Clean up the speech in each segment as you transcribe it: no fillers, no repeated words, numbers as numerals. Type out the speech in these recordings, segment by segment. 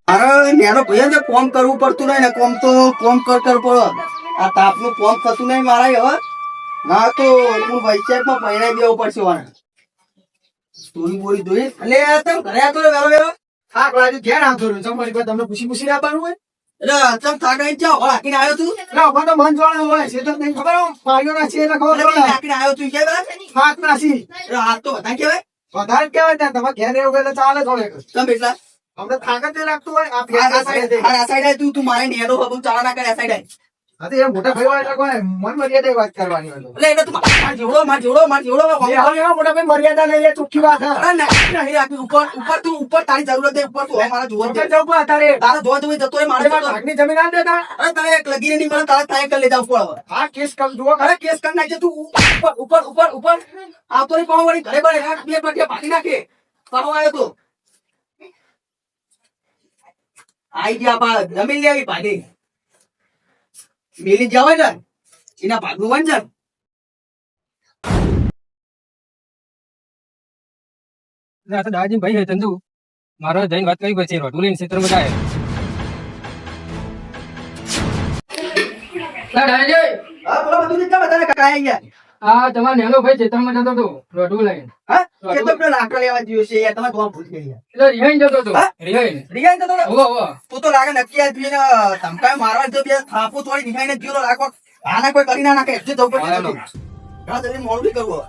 અરે નેનો ભાઈ જે કોમ કરવું પડતું નહીં ને કોમ તો કોમ કર પડે આ તાપનું કોમ થતું નહીં મારા હવે ના તો હું વૈચારમાં પહેરાઈ દેવું પડશે વાને સ્ટોરી બોરી દોઈ એટલે તમે ઘરે આવતો વેલો વેલો થાક લાગ્યું ઘેર આવતો રહ્યો તમારી પાસે તમને પૂછી પૂછી આપવાનું હોય એટલે ચમ થાક નહીં ચાવ હાકીને આવ્યો તું એટલે અમારે તો મન જોવાનું હોય છે તો નહીં ખબર પાડ્યો ના છે એટલે ખબર પડે હાકીને આવ્યો તું કે બરાબર થાક નાસી એટલે હાથ તો હતા કેવાય વધારે કહેવાય ત્યાં તમે ઘેર એવું એટલે ચાલે થોડે ચમ એટલા અમને થાક જ લાગતું હોય આ ફેર આ સાઈડ તું મારે નેનો હબુ ચાલા ના કરે આ સાઈડ હા તો એ મોટા ભાઈ હોય એટલે કોઈ મન મર્યાદા વાત કરવાની હોય એટલે એને તું માર જોડો મોટા ભાઈ મર્યાદા નહીં એ ચોખ્ખી વાત હા અરે નહીં રાખી ઉપર તું ઉપર તારી જરૂરત નહીં ઉપર તું મારા જોવા ઉપર જવું પડે તારે તારા જોવા તું જતો હોય મારે ભાગની જમીન આ દેતા અરે તારે એક લગીને નહીં મળે તારે તારે કરી લેતા ઉપર હવે હા કેસ કમ જુઓ અરે કેસ કરી નાખજે તું ઉપર આવતો નહીં પાવ વળી ઘરે બને બે પટિયા ભાગી નાખે પાડો આવ્યો તો આઈ ગયા બા જમીન લેવી ભાગી મેલી જવાય ને એના ભાગનું વંજન દાદાજી ભાઈ ચંદુ મારો જઈને વાત કરી પછી રોટુ લઈને ક્ષેત્રમાં જાય હા બોલો બધું નીચે બતાને કાકા આવી ગયા હા તમારો નેનો ભાઈ ક્ષેત્રમાં જતો હતો રોટુ લઈને હા કે તો પેલો લાકડા લેવા જ્યો છે યાર તમે તો ભૂલ ગઈ યાર એટલે રિહાઈન જતો હતો રિયાન તો ઓહો તું તો લાગે નક્કી આ પીને ધમકાય મારવા તો બે થાપુ થોડી નિખાઈને જીરો રાખો આના કોઈ કરી ના નાખે એટલે જવું પડશે ઘણા જલ્દી મોડું બી કરવું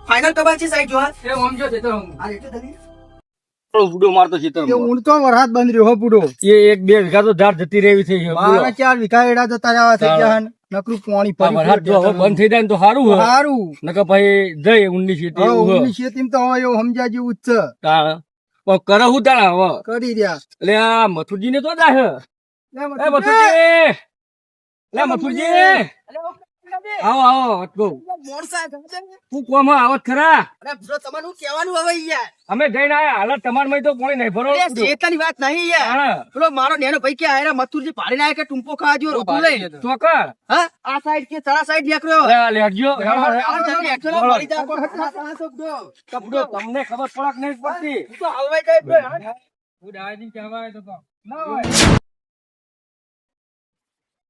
ફાઇનલ કબાર છે સાઈડ જો એ ઓમ જો ક્ષેત્ર આ એટલે જલ્દી બુડો મારતો ક્ષેત્ર ઊંડ તો વરસાદ બંધ રહ્યો પૂડો એ 1-2 વીઘા તો ઝાડ જતી રહેવી થઈ છે મારા 4 વીઘા એડા જતા રહ્યા થઈ ગયા નકરું પાણી વરસાદ જો હવે બંધ થઈ જાય ને તો સારું હોય સારું નકર ભાઈ જઈ ઊંડી ખેતી ઊંડી ખેતીમાં તો હવે એવું સમજ્યા જેવું જ છે પણ કરે હું તાણા હવે કરી રહ્યા એટલે આ મથુરજી ને તો જાય એ મથુરજી આવો આવો તું કોમ આવત ખરા અરે બ્રો તમારું કહેવાનું હવે યાર અમે જઈને આયા હાલત તમાર તો કોણી નહીં ભરો ચેતાની વાત નહીં યાર પેલો મારો નેનો ભાઈ કે આયરા મથુરજી પાડીને આયા કે ટુંપો ખાવા જો રોટું લઈ ચોકર હા આ સાઈડ કે ચડા સાઈડ નીકળ્યો લેજો કપડો તમને ખબર પડક નહીં પડતી તો હલવાઈ જાય બ્રો હું દાદી કહેવાય તો ના હોય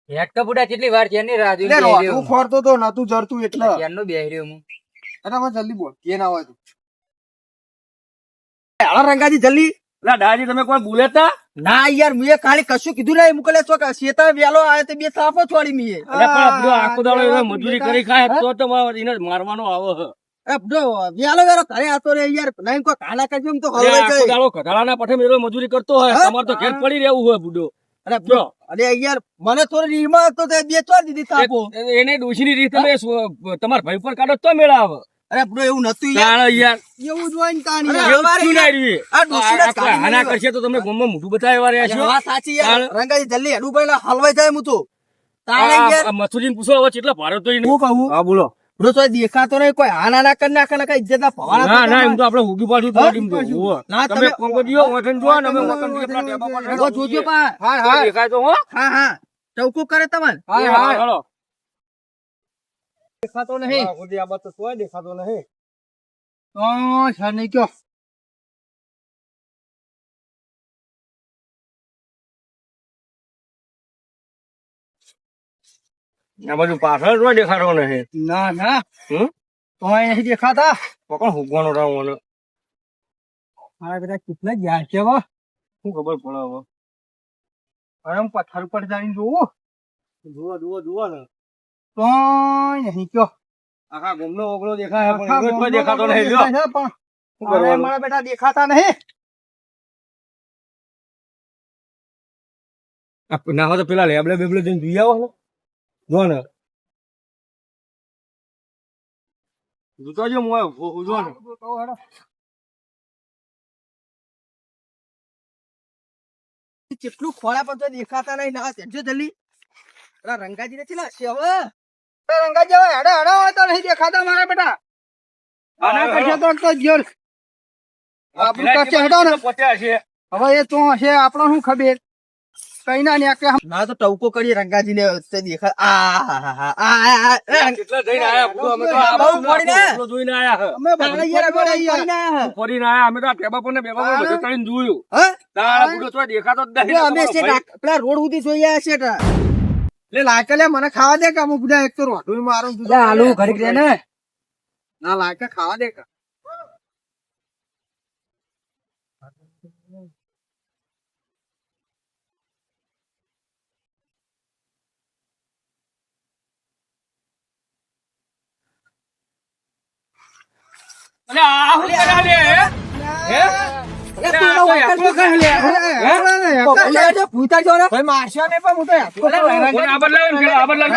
હેટ કપડા કેટલી વાર છે ને રાજુ તું ખોરતો તો નતું જરતું એટલે કેનો બેહી રહ્યો હું અરે હવે જલ્દી બોલ કે ના હોય હાલો રંગાજી જલ્દી લા દાદી તમે કોઈ બોલેતા ના યાર મેં ખાલી કશું કીધું નહીં મોકલે છો કે શેતા વેલો આવે તો બે સાફો છોડી મીએ અરે પણ આપણો આખો દાડો એવો મજૂરી કરી ખાય તો એને મારવાનો આવો હ અરે બ્રો વેલો વેલો ઘરે આતો રે યાર નહીં કોઈ કાલા કાજમ તો હલવાઈ આખો જાય દાડો કઢાળાના પઠે મેરો મજૂરી કરતો હોય તમાર તો ઘેર પડી રહેવું હોય બુડો અરે બ્રો અરે યાર મને થોડી રીમાં તો તે બે ચોર દીધી સાફો એને ડોશીની રીત તમે તમાર ભાઈ પર કાઢો તો મેળાવ અરે બ્રો એવું નતું યાર યાર એવું જ હોય ને કાની એવું શું ના રહ્યું આ ડોશીના જ કાઢી આના કરશે તો તમે ગોમમાં મોઢું બતાવ્યા રહ્યા છો વાત સાચી યાર રંગાજી જલ્દી હેડું પહેલા હલવાઈ જાય હું તો તારે યાર મથુરીને પૂછો હવે કેટલા ભારે તો હું કહું હા બોલો બ્રો તો દેખાતો નહીં કોઈ આના ના કર નાખે ને કઈ ઇજ્જત ના ભવાના ના ના એમ તો આપણે હુગી પાડ્યું તો એમ તો ના તમે કોંગો દિયો વતન જો ને અમે વતન દિયો પેલા ટેબા પર ઓ જોજો પા હા હા દેખાય તો હો હા હા ચૌકું કરે તમને હા હા હાલો દેખાતો નહીં ખુદી આ બાત તો કોઈ દેખાતો નહીં સર નહીં કયો આ બાજુ પાછળ કોઈ દેખાતો નહીં ના ના હમ તો અહીં દેખાતા કોણ હુગવાનો રાવ મને મારા બધા કેટલા ગયા છે હવે શું ખબર પડે હવે અરે હું પથ્થર ઉપર જઈને જોવું જુઓ ને તો નહીં કયો આખા ગોમનો ઓગળો દેખાય પણ એનો કોઈ દેખાતો નહીં લ્યો પણ શું કરવાનું? મારા બેટા દેખાતા નહીં ના હોય તો પેલા લેબલે બેબલે જઈને જોઈ આવો ને જો ને જોતો જો મોય જો ને કેટલું ખોળા પર તો દેખાતા નહીં ના સમજો જલ્દી પેલા રંગાજી નથી લાગશે હવે રંગા જેવા હેડા હેડા હોય તો નહીં દેખાતા મારા બેટા આના કરશે તો જોર આપણું કરશે હેડો ને પત્યા છે હવે એ તો હશે આપણો શું ખબર કઈ ના નીકળે. ના તો ટવકો કરી રંગાજીને વચ્ચે દેખાય. આ કેટલા જઈને આયા બુડો અમે તો આ બહુ પડી ને. બુડો જોઈને આયા હે અમે બગડૈયા બગડૈયા. ફરીને આયા અમે તો આ ટેબા પર ને બેબા પર બધું ચડીને જોયું હા? તારા બુડો તો દેખાતો જ નહીં અમે છે પેલા રોડ સુધી જોઈ આયા છે તા. લે લાકે લે મને ખાવા દે કે અમુક બધા એક તો રોટું મારું તું આલુ ઘડી દે ને ના લાકે ખાવા દે કે અલે આ હું કર્યા લે હે ભૂતા જો ભાઈ મારશો ને પણ હું તો આ બદલાવ ને આ બદલાવ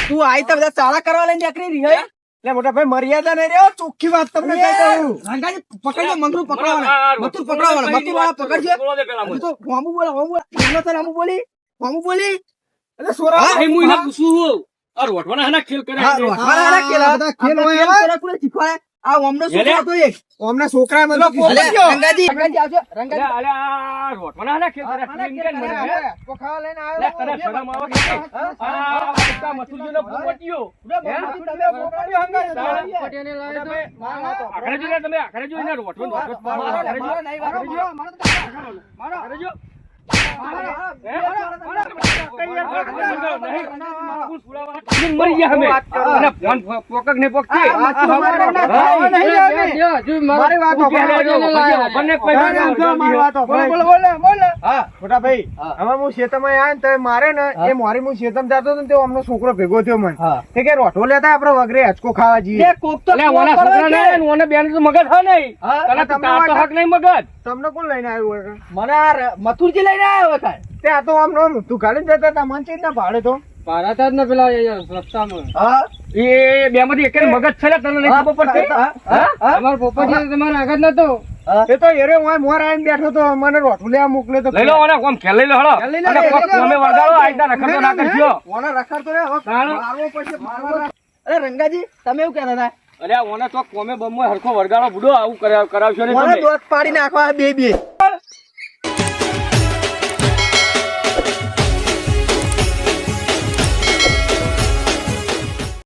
તું આઈ તો બધા ચાલા કરવા લઈને નીકળી રહી હે લે મોટા ભાઈ મર્યાદા નહીં રહ્યો ચોખ્ખી વાત તમને કહી દઉં રંગાજી પકડજો મંગરૂ પકડવાના મતું પકડવાના મતું વાળા પકડજો હજુ તો હોમુ બોલે હોમુ બોલે તો હોમુ બોલી એટલે સોરા આ હું એને પૂછું આ રોટવાના હના ખેલ કરે હા રોટવાના હના ખેલ બધા ખેલ હોય પેલા કોને શીખવાડે? આ ઓમનો છોકરો હતો એક. ઓમના છોકરા મને અલે, રંગાજી આવજો. અલે અલે આ રોટવાના હના ખેલ કરે ફિલ્મ કેમ મને હે પોખા લઈને લે તને શરમ આવે કે આ બધા મસુજીનો પોપટીયો આખરે જોઈને તમે આખરે જોઈને રોટવાનો આખરે જો મરી ગયા અમે અને ફોન પોકક ને પોકતી છોકરો ભેગો થયો મને તે કે રોટો લેતા આપડે વગરે હચકો ખાવા જઈએ બેન તો મગજ હા નહીં તને હક નહીં મગજ તમને કોણ લઈને આવ્યું મને આ મથુરજી લઈને આવ્યો હતા. તે આ તો આમ તું ગાડી જતા હતા મન ચીજ ના ભાડે તો પારાતા જ ને પેલા રસ્તામાં હા? એ બે માંથી એક મગજ છે ને તને નહીં ખબર પડતી તમારો પોપટ તમારો આગળ નતો એ તો એરે હું મોર આવીને બેઠો તો મને રોટું લેવા મોકલે તો લઈ લો અને કોમ ખેલ લઈ લો હળો લઈ લો, અને લઈ લો. તમે વળગાડો આઈતા રખડતો ના કરજો ઓને રખાડતો રે હવે તાણ. મારવો પડશે મારવા અરે રંગાજી તમે એવું કહેતા હતા? અરે ઓને તો કોમે બમો હરખો વળગાડો બુડો આવું કરાવશો ને મને તમે દોત પાડી નાખવા બે